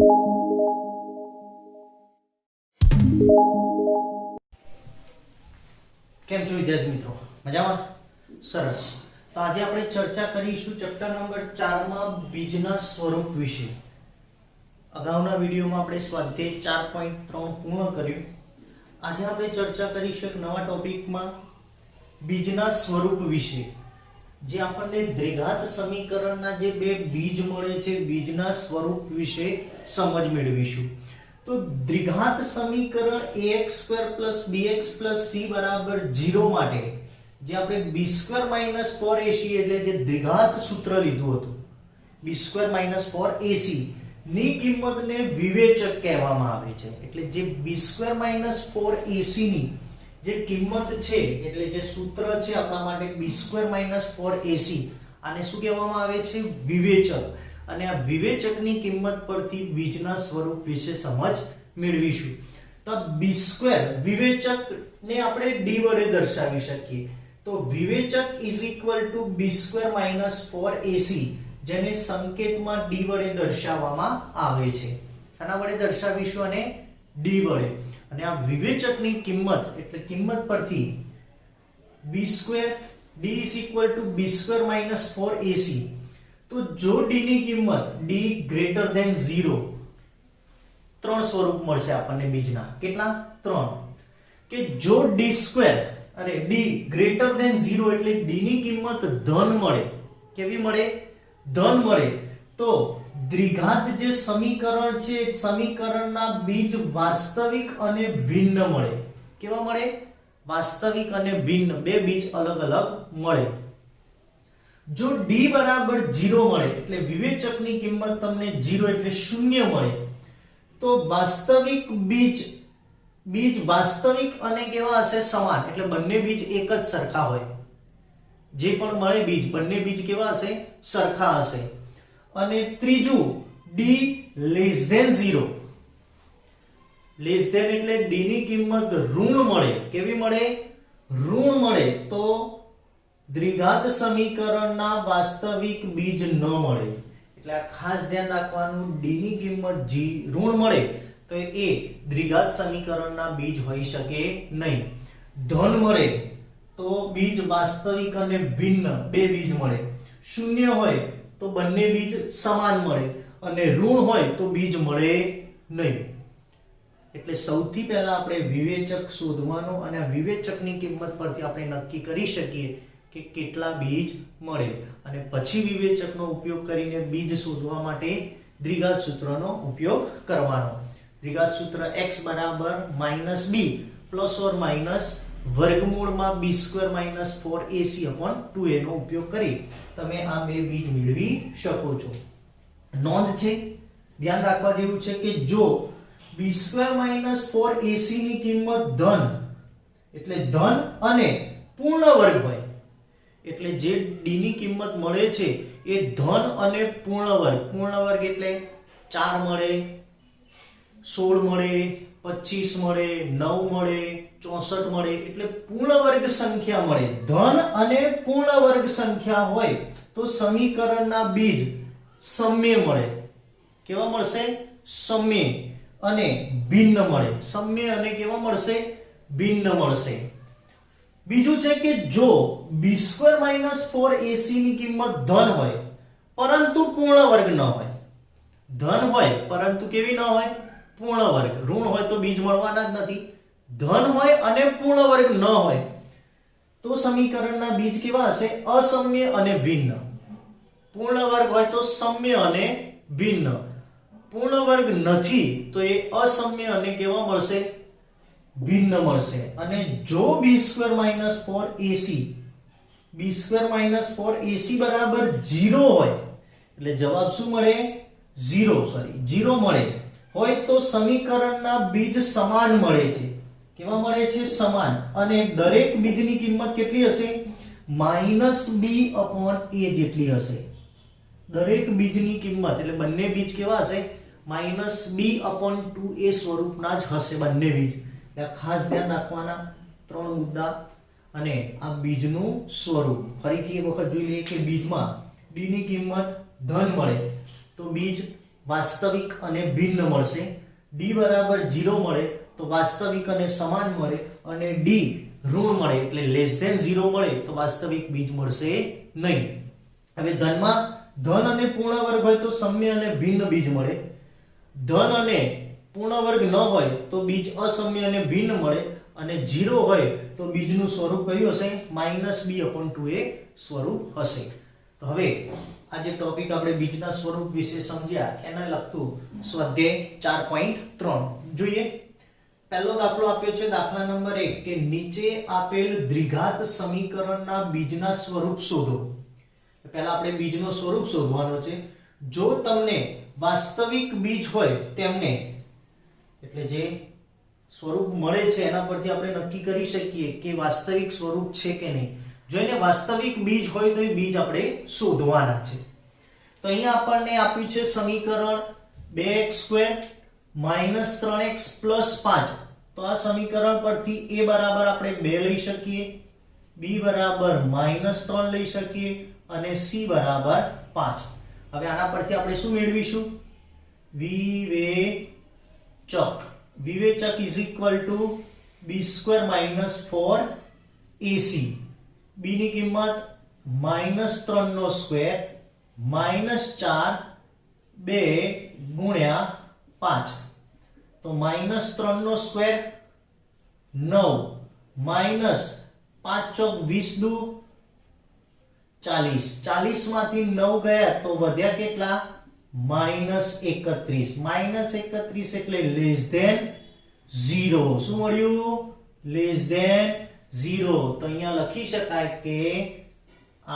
કેમ છો વિદ્યાર્થી મિત્રો? મજામાં? સરસ. તો આજે આપણે ચર્ચા કરીશું ચેપ્ટર નંબર 4 માં બીજના સ્વરૂપ વિશે. અગાઉના વિડિયોમાં આપણે સ્વાધ્યાય 4.3 પૂર્ણ કર્યું. આજે આપણે ચર્ચા કરીશું એક નવા ટોપિકમાં બીજના સ્વરૂપ વિશે. જે આપણને દ્વિઘાત સમીકરણના જે બે બીજ મળે છે બીજના સ્વરૂપ વિશે સમજ મેળવીશું. તો દ્વિઘાત સમીકરણ ax² + bx + c = 0 માટે જે આપણે b² - 4ac એટલે જે દ્વિઘાત સૂત્ર લીધું હતું b² - 4ac ની કિંમતને વિવેચક કહેવામાં આવે છે. એટલે જે b² - 4ac ની જે કિંમત છે એટલે જે સૂત્ર છે આપણા માટે b² - 4ac આને શું કહેવામાં આવે છે? વિવેચક. અને આ વિવેચકની કિંમત પરથી બીજના સ્વરૂપ વિશે સમજ મેળવીશું. તો b² વિવેચકને આપણે d વડે દર્શાવી શકીએ. તો વિવેચક = b² - 4ac જેને સંકેતમાં d વડે દર્શાવવામાં આવે છે. શાના વડે દર્શાવીશું? અને d વડે. અને આ વિવેચકની કિંમત એટલે કિંમત પરથી b² d = b² - 4ac. તો જો d ની કિંમત d > 0 ત્રણ સ્વરૂપ મળશે આપણને બીજના. કેટલા? 3. કે જો d² અને d > 0 એટલે d ની કિંમત ધન મળે. કેવી મળે? ધન મળે. તો દ્વિઘાત જે સમીકરણ છે સમીકરણના બીજ વાસ્તવિક અને ભિન્ન મળે. કેવા મળે? વાસ્તવિક અને ભિન્ન બે બીજ અલગ અલગ મળે. જો d = 0 મળે એટલે વિવેચકની કિંમત તમને 0 એટલે 0 મળે તો વાસ્તવિક બીજ વાસ્તવિક અને કેવા હશે? સમાન. એટલે બંને બીજ એક જ સરખા હોય. જે પણ મળે બીજ બંને બીજ કેવા હશે? સરખા હશે. અને ત્રીજું d < 0 એટલે d ની કિંમત ઋણ મળે. કેવી મળે? ઋણ મળે. તો દ્વિઘાત સમીકરણના વાસ્તવિક બીજ ન મળે. એટલે આ ખાસ ધ્યાન રાખવાનું. d ની કિંમત ઋણ મળે તો એ દ્વિઘાત સમીકરણના બીજ હોઈ શકે નહીં. ધન મળે તો બીજ વાસ્તવિક અને ભિન્ન બે બીજ મળે. શૂન્ય હોય તો બંને બીજ સમાન મળે અને ઋણ હોય તો બીજ મળે નહીં. એટલે સૌથી પહેલા આપણે વિવેચક શોધવાનું અને આ વિવેચકની કિંમત પરથી આપણે નક્કી કરી શકીએ કે કેટલા બીજ મળે અને પછી વિવેચકનો ઉપયોગ કરીને બીજ શોધવા માટે દ્વિઘાત સૂત્રનો ઉપયોગ કરવાનો. દ્વિઘાત સૂત્ર x = -b ± વર્ગમૂળમાં b² - 4ac/2a નો ઉપયોગ કરી તમે આ બે બીજ મેળવી શકો છો. નોંધ છે, ધ્યાન રાખવા જેવું છે કે જો b² - 4ac ની કિંમત ધન એટલે ધન અને પૂર્ણ વર્ગ હોય એટલે જે d ની કિંમત મળે છે એ ધન અને પૂર્ણ વર્ગ એટલે 4 મળે, 16 મળે, 25 મળે, 9 મળે, 64 મળે એટલે પૂર્ણ વર્ગ સંખ્યા મળે. ધન અને પૂર્ણ વર્ગ સંખ્યા હોય તો સમીકરણના બીજ સમય મળે. કેવા મળશે? સમય અને ભિન્ન મળે. સમય અને કેવા મળશે? ભિન્ન મળશે. બીજું છે કે જો b² - 4ac ની કિંમત ધન હોય પરંતુ પૂર્ણ વર્ગ ન હોય. ધન હોય પરંતુ કેવી ન હોય? પૂર્ણ વર્ગ. ઋણ હોય તો બીજ મળવાના જ નથી. ધન હોય અને પૂર્ણ વર્ગ ન હોય તો સમીકરણના બીજ કેવા હશે? અસમ્ય અને ભિન્ન. પૂર્ણ વર્ગ હોય તો સમય અને ભિન્ન. પૂર્ણ વર્ગ નથી તો એ અસમ્ય અને કેવા મળશે? ભિન્ન મળશે. અને જો b² - 4ac = 0 હોય એટલે જવાબ શું મળે? 0 મળે હોય તો સમીકરણના બીજ સમાન મળે છે. કેવા મળે છે? સમાન. અને દરેક બીજની કિંમત કેટલી હશે? -ba જેટલી હશે. દરેક બીજની કિંમત એટલે બંને બીજ કેવા હશે? -b/2a સ્વરૂપના જ હશે બંને બીજ. ખાસ ધ્યાન રાખવાના 3 મુદ્દા. અને આ બીજનું સ્વરૂપ ફરીથી એક વખત જોઈ લઈએ કે બીજમાં d ની કિંમત ધન મળે તો બીજ વાસ્તવિક અને ભિન્ન મળશે, d બરાબર 0 મળે તો વાસ્તવિક અને સમાન મળે, અને d ઋણ મળે એટલે લેસ ધેન 0 મળે તો વાસ્તવિક બીજ મળશે નહીં. હવે ધનમાં ધન અને પૂર્ણ વર્ગ હોય તો સમ્ય અને ભિન્ન બીજ મળે, ધન અને પૂર્ણ વર્ગ ન હોય તો બીજ અસમ્ય અને ભિન્ન મળે, અને 0 હોય તો બીજનું સ્વરૂપ કયું હશે? -b/2a સ્વરૂપ હશે. તો હવે આ જે ટોપિક આપણે બીજના સ્વરૂપ વિશે સમજ્યા એને લગતું સ્વાધ્યાય 4.3 જોઈએ. પહેલો દાખલો આપ્યો છે દાખલા નંબર 1 કે નીચે આપેલ દ્વિઘાત સમીકરણના બીજના સ્વરૂપ શોધો. પહેલા આપણે બીજનો સ્વરૂપ શોધવાનો છે. જો તમને વાસ્તવિક બીજ હોય તેમને એટલે જે સ્વરૂપ મળે છે એના પરથી આપણે નક્કી કરી શકીએ કે વાસ્તવિક સ્વરૂપ છે કે નહીં. જો એને વાસ્તવિક બીજ હોય તો એ બીજ આપણે શોધવાના છે. તો અહીંયા આપણને આપ્યું છે સમીકરણ 2x² -3x + 5. તો આ સમીકરણ પરથી a બરાબર આપણે 2 લઈ શકીએ, b બરાબર -3 લઈ શકીએ અને c બરાબર 5. હવે આના પરથી આપણે શું મેળવીશું? વિવેચક. વિવેચક = b² - 4ac. b ની કિંમત -3 નો સ્ક્વેર -4 2 × 5. તો -3 નો સ્ક્વેર 9 -5 ચોક 20 દુ 40. 40 માંથી 9 ગયા તો વધ્યા કેટલા? -31. -31 એટલે લેસ ધેન 0. શું મળ્યું? Less than 0. તો અહીંયા લખી શકાય કે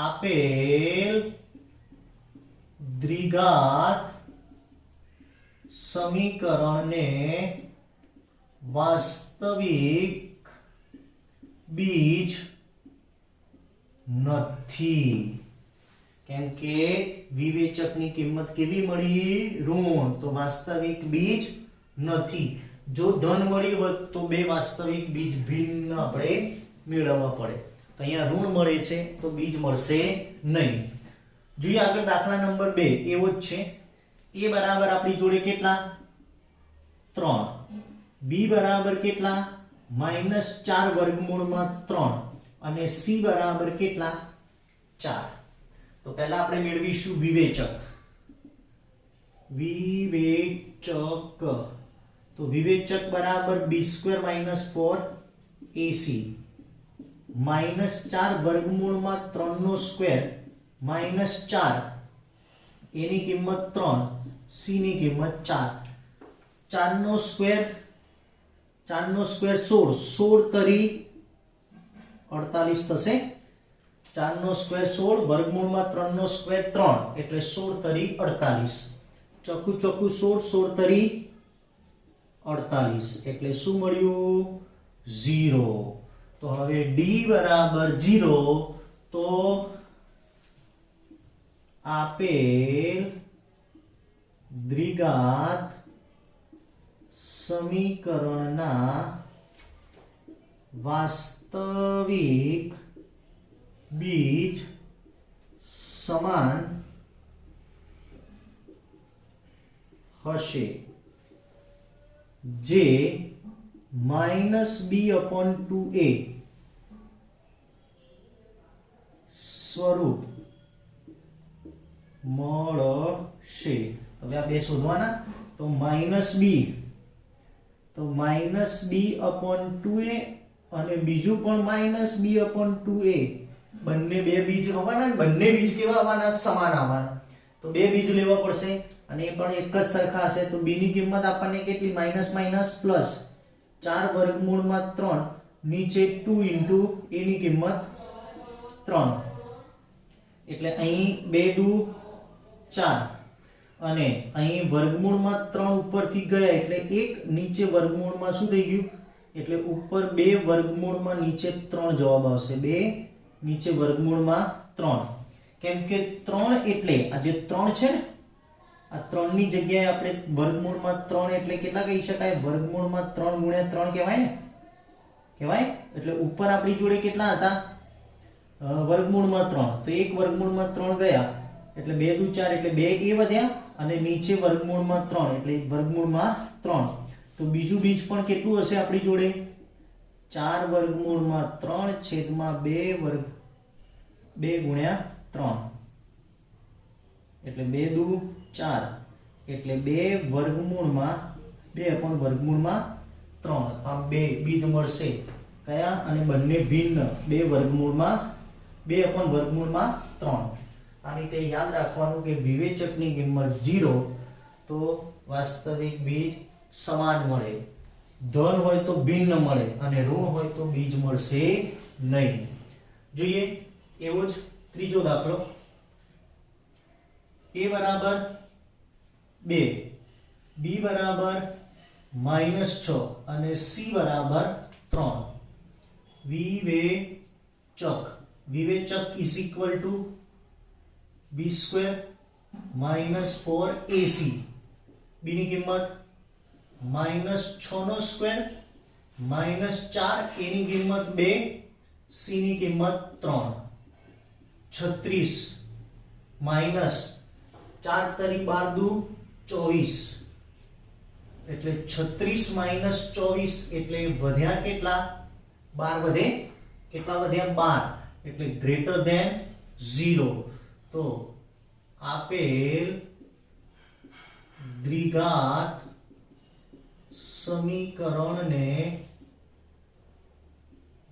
આપેલ દ્વિઘાત સમીકરણને વાસ્તવિક બીજ નથી. કેમ કે વિવેચકની કિંમત કેવી મળી? ઋણ. તો વાસ્તવિક બીજ નથી. જો ધન મળી હોત તો બે વાસ્તવિક બીજ ભિન્ન આપણે મેળવવા પડે. તો અહીંયા ઋણ મળે છે તો બીજ મળશે નહીં. જોઈએ આગળ દાખલા નંબર 2 એવો જ છે. a બરાબર આપણી જોડે કેટલા? 3. b બરાબર કેટલા? -4 વર્ગમૂળમાં 3 અને c બરાબર કેટલા? 4. તો પહેલા આપણે મેળવીશું વિવેચક. વિવેચક તો વિવેચક બરાબર b² - 4ac -4 વર્ગમૂળમાં 3 નો સ્ક્વેર -4 a ની કિંમત 3 c ની કિંમત 4. 4 નો સ્ક્વેર 16 16 તરી 48 થશે. 4 નો સ્ક્વેર 16 વર્ગમૂળમાં 3 નો સ્ક્વેર 3 એટલે 16 તરી 48. ચોખ્ખું 16 તરી 48 એટલે શું મળ્યું? 0. તો હવે d બરાબર 0. તો આપેલ દ્વિઘાત સમીકરણના વાસ્તવિક બીજ સમાન હશે જે -b/2a સ્વરૂપ મળશે. હવે આ બે શોધવાના. તો -b/2a અને બીજું પણ -b/2a. બંને બે બીજ આવવાના ને બંને બીજ કેવા આવવાના? સમાન આવવાના. તો બે બીજ લેવા પડશે અને એ પણ એક જ સરખા હશે. તો b ની કિંમત આપણને કેટલી? પ્લસ 4 વર્ગમૂળમાં 3 નીચે 2 * a ની કિંમત 3 એટલે અહીં 2 દુ 4 અને અહીં વર્ગમૂળમાં 3 ઉપરથી ગયા એટલે 1 નીચે વર્ગમૂળમાં શું થઈ ગયું? એટલે ઉપર 2 વર્ગમૂળમાં નીચે 3 જવાબ આવશે. 2 નીચે વર્ગમૂળમાં 3. કેમ કે 3 એટલે આ જે 3 છે ને આ 3 ની જગ્યાએ આપણે વર્ગમૂળમાં 3 એટલે કેટલા કહી શકાય? વર્ગમૂળમાં 3 × 3 કહેવાય ને? કહેવાય. એટલે ઉપર આપણી જોડે કેટલા હતા? વર્ગમૂળમાં 3. તો 1 વર્ગમૂળમાં 3 ગયા એટલે 2 દુ 4 એટલે 2 એ વધ્યા અને નીચે વર્ગમૂળમાં 3 એટલે વર્ગમૂળમાં 3. તો બીજું બીજ પણ કેટલું હશે આપણી જોડે? 4 વર્ગમૂળમાં 3 છેદમાં 2 વર્ગ 2 ગુણ્યા 3 એટલે 2 દુ 4 એટલે 2 વર્ગમૂળમાં 2 પણ વર્ગમૂળમાં 3. તો આ બે બીજ મળશે કયા? અને બંને ભિન્ન 2 વર્ગમૂળમાં 2 પણ વર્ગમૂળમાં 3. આ રીતે યાદ રાખવાનું કે વિવેચકની કિંમત 0 તો વાસ્તવિક બીજ સમાન મળે, ધન હોય તો ભિન્ન મળે અને ઋણ હોય તો બીજ મળશે નહીં. જોઈએ એવો જ ત્રીજો દાખલો. a બરાબર 2, b બરાબર -6 અને c બરાબર 3. વિવેચક is equal to b square minus 4ac. b ની કિંમત -6 નો સ્ક્વેર -4, a ની કિંમત 2, c ની કિંમત 3. 36 માઈનસ 4 તરી 12 દુ 24 એટલે 36 માઈનસ 24 એટલે વધ્યા કેટલા? 12 વધે. કેટલા વધ્યા? 12 એટલે ગ્રેટર ધેન 0. તો આપેલ દ્વિઘાત સમીકરણને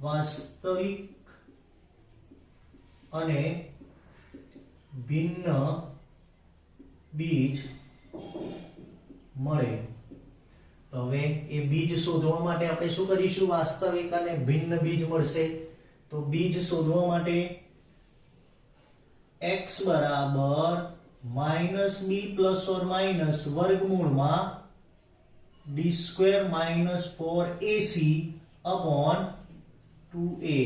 વાસ્તવિક અને ભિન્ન બીજ મળે. તો હવે એ બીજ શોધવા માટે આપણે શું કરીશું? વાસ્તવિક અને ભિન્ન બીજ મળશે તો બીજ શોધવા માટે x બરાબર -b પ્લસ ઓર માઈનસ વર્ગમૂળમાં d square -4ac upon 2a.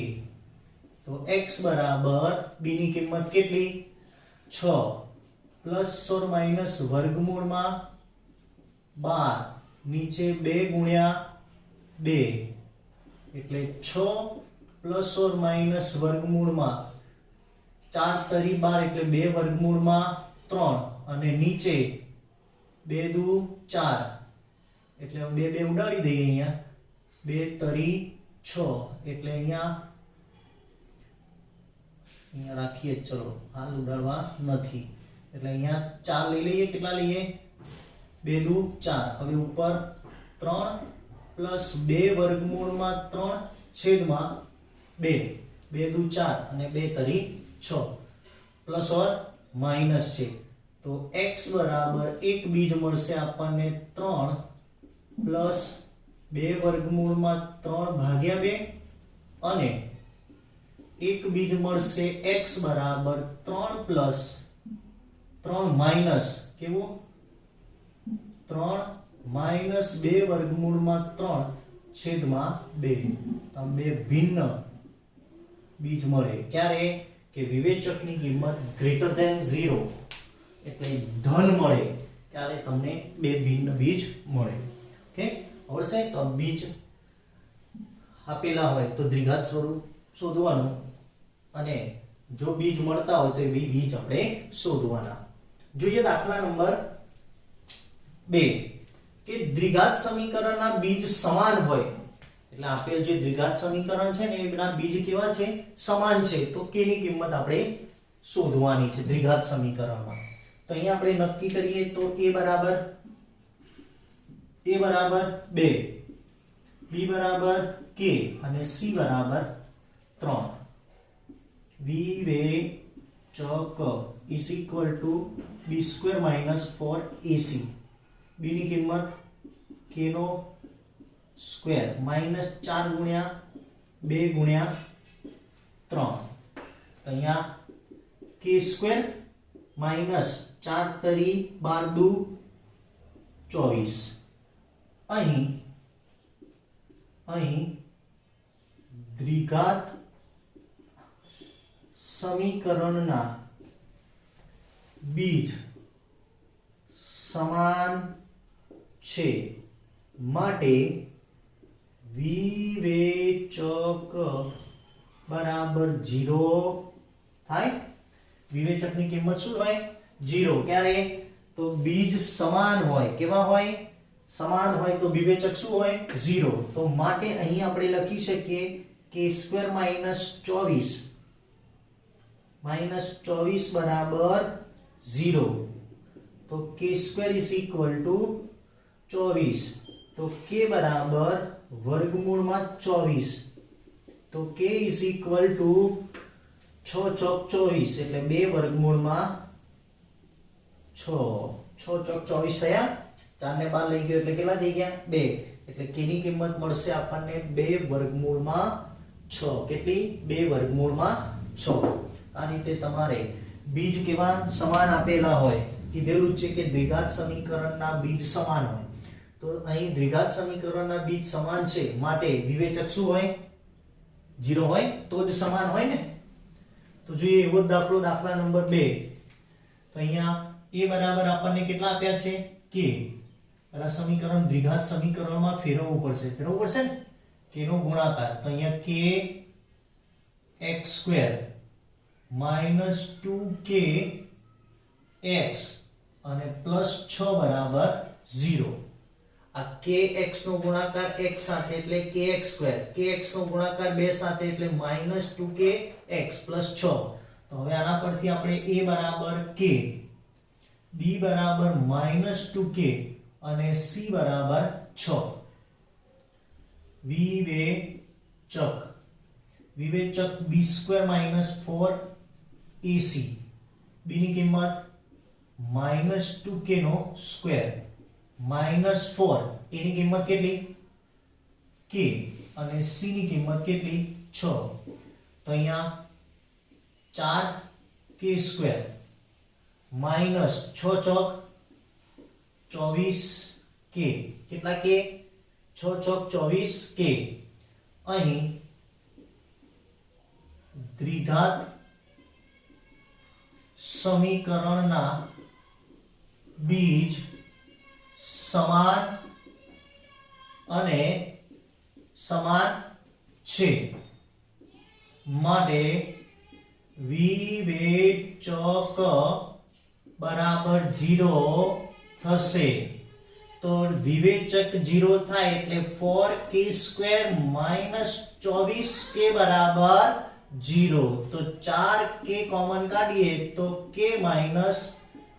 તો x બરાબર b ની કિંમત કેટલી? 6 પ્લસ ઓર માઈનસ વર્ગમૂળમાં 12 નીચે 2 ગુણ્યા 2 એટલે 6 પ્લસ ઓર માઈનસ વર્ગમૂળમાં 4 તરી 12 એટલે 2 વર્ગમૂળમાં 3 અને નીચે 2 દુ 4 એટલે 2 ઉડાડી દઈએ અહીંયા 2 તરી 6 એટલે અહીંયા રાખીએ. ચલો હાલ ઉડાડવા નથી એટલે અહીંયા 4 લઈ લઈએ. કેટલા લઈએ? 2 દુ 4. હવે ઉપર 3 પ્લસ 2 વર્ગમૂળમાં 3 છેદમાં 2 2 દુ 4 અને 2 તરી 6 પ્લસ ઓર માઈનસ છે તો x બરાબર એક બીજ મળશે આપણને 3 પ્લસ 2 વર્ગમૂળમાં 3 ભાગ્યા 2 અને એક બીજ મળશે x બરાબર 3 પ્લસ 3 માઈનસ કેવું 3 માઈનસ 2 વર્ગમૂળમાં 3 છેદમાં 2. તો બે ભિન્ન બીજ મળે. ક્યારે? કે વિવેચકની કિંમત ગ્રેટર ધેન 0 એટલે ધન મળે ત્યારે તમને બે ભિન્ન બીજ મળે. ઓકે, આવડશે? તો બીજ આપેલા હોય તો દ્વિઘાત સ્વરૂપ શોધવાનું અને જો બીજ મળતા હોય તો એ બીજ આપણે શોધવાના. જોઈએ દાખલા નંબર 2 કે દ્વિઘાત સમીકરણના બીજ સમાન હોય એટલે આપેલ જે દ્વિઘાત સમીકરણ છે ને એના બીજ કેવા છે? સમાન છે. તો k ની કિંમત આપણે શોધવાની છે દ્વિઘાત સમીકરણમાં. તો અહીંયા આપણે નક્કી કરીએ તો a બરાબર 2, b બરાબર k અને c બરાબર 3. વિવેચક is equal to b square minus 4ac. b ની કિંમત k નો સ્ક્વેર માઈનસ 4 ગુણ્યા 2 ગુણ્યા 3. તો અહીંયા k સ્ક્વેર માઈનસ 4 તરી 12 દુ 24. અહીં દ્વિઘાત સમીકરણના બીજ સમાન છે માટે વિવેચક બરાબર 0 થાય. વિવેચકની કિંમત શું હોય? 0. ક્યારે? તો બીજ સમાન હોય, કેવા હોય? સમાન હોય તો વિવેચક શું હોય? 0. તો માટે અહીં આપણે લખી શકીએ k² - 24 બરાબર 0. તો k² = 24. તો k બરાબર વર્ગમૂળમાં 24. તો k = 6 ચોક 24 એટલે 2 વર્ગમૂળમાં 6. 6 ચોક 24 થયા. 4 ને 12 લઈ ગયો એટલે કેટલા થઈ ગયા? 2. એટલે k ની કિંમત મળશે આપણને 2 વર્ગમૂળમાં 6. કેટલી? 2 વર્ગમૂળમાં 6. આ રીતે તમારે બીજ કેવા સમાન આપેલા હોય, કીધેલું છે કે દ્વિઘાત સમીકરણના બીજ સમાન હોય. તો અહીં દ્વિઘાત સમીકરણના બીજ સમાન છે માટે વિવેચક શું હોય? 0 હોય તો જ સમાન હોય ને. તો જોઈએ એવો દાખલો, દાખલા નંબર 2. તો અહીંયા a બરાબર આપણને કેટલા આપ્યા છે? k. આ સમીકરણ દ્વિઘાત સમીકરણમાં ફેરવવું પડશે ને. k નો ગુણાકાર. તો અહીંયા k x² - 2k x અને +6 બરાબર 0. આ kx નો ગુણાકાર x સાથે એટલે kx², kx નો ગુણાકાર 2 સાથે એટલે -2k x + 6. તો હવે આના પરથી આપણે a બરાબર k, b બરાબર -2k અને c બરાબર 6. વિવેચક b² - 4ac. b ની કિંમત -2k નો સ્ક્વેર -4. a ની કિંમત કેટલી? k અને c ની કિંમત કેટલી? 6. તો અહીંયા 4k² -6 ચોક 24k. કેટલા k? 6 ચોક 24k. અહીં દ્વિઘાત સમીકરણના બીજ સમાન અને સમાન છે માટે વિવેચક બરાબર 0 થશે. તો વિવેચક 0 થાય એટલે 4k² - 24k બરાબર 0. તો 4k કોમન કાઢીએ તો k -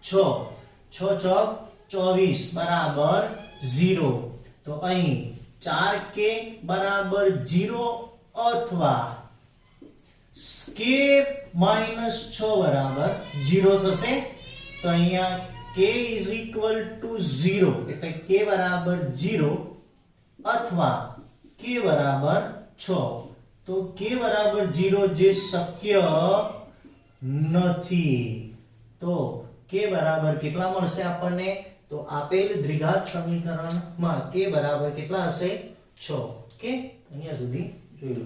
6. 6 ચોક 24 બરાબર 0. તો અહીં 4k બરાબર 0 અથવા k - 6 બરાબર 0 થશે. તો અહીંયા k = 0 એટલે k બરાબર 0 અથવા k બરાબર 6. તો k બરાબર 0 જે શક્ય નથી. તો k બરાબર કેટલા મળશે આપણને? તો આપેલ દ્વિઘાત સમીકરણમાં k બરાબર કેટલા હશે? 6. ઓકે, અહીંયા સુધી જોઈ લો.